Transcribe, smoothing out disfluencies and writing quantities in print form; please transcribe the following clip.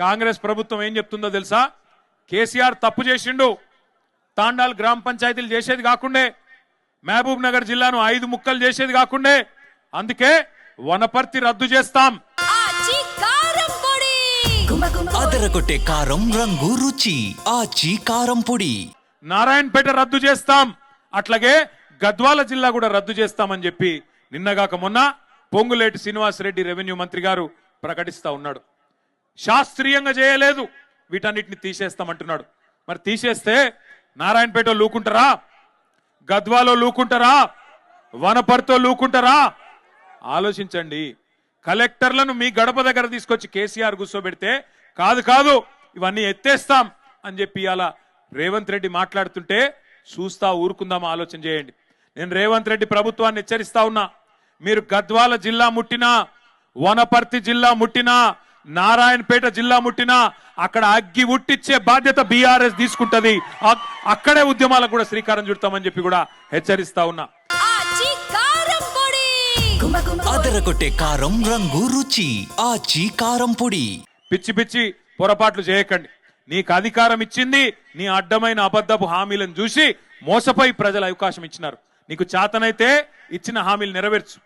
కాంగ్రెస్ ప్రభుత్వం ఏం చెప్తుందో తెలుసా? కేసీఆర్ తప్పు చేసిండు, తాండాల్ గ్రామ పంచాయతీలు చేసేది కాకుండే, మహబూబ్ నగర్ జిల్లాను 5 ముక్కలు చేసేది కాకుండే, అందుకే వనపర్తి రద్దు చేస్తాం. అదరగొట్టే కారం రంగు రుచి ఆచి కారం పొడి. నారాయణపేట రద్దు చేస్తాం, అట్లాగే గద్వాల జిల్లా కూడా రద్దు చేస్తామని చెప్పి నిన్నగాక మొన్న పొంగులేటి శ్రీనివాసరెడ్డి రెవెన్యూ మంత్రి గారు ప్రకటిస్తా ఉన్నాడు. శాస్త్రీయంగా చేయలేదు, వీటన్నిటిని తీసేస్తామంటున్నాడు. మరి తీసేస్తే నారాయణపేట లూకుంటారా, గద్వాలో లూకుంటారా, వనపర్తితో లూకుంటారా? ఆలోచించండి. కలెక్టర్లను మీ గడప దగ్గర తీసుకొచ్చి కేసీఆర్ కూర్చోబెడితే కాదు కాదు ఇవన్నీ ఎత్తేస్తాం అని చెప్పి అలా రేవంత్ రెడ్డి మాట్లాడుతుంటే చూస్తా ఊరుకుందామా? ఆలోచన చేయండి. నేను రేవంత్ రెడ్డి ప్రభుత్వాన్ని హెచ్చరిస్తా ఉన్నా, మీరు గద్వాల జిల్లా ముట్టినా, వనపర్తి జిల్లా ముట్టినా, నారాయణపేట జిల్లా ముట్టినా అక్కడ అగ్గి ఉట్టిచ్చే బాధ్యత బీఆర్ఎస్ తీసుకుంటది. అక్కడే ఉద్యమాలకు కూడా శ్రీకారం చుడతామని చెప్పి కూడా హెచ్చరిస్తా ఉన్నా. అదరగొట్టే కారం రంగు రుచి ఆచి కారం పొడి. పిచ్చి పిచ్చి పొరపాట్లు చేయకండి. నీకు అధికారం ఇచ్చింది నీ అడ్డమైన అబద్ధపు హామీలను చూసి మోసపోయి ప్రజలు అవకాశం ఇచ్చినారు. నీకు చేతనైతే ఇచ్చిన హామీలు నెరవేర్చు.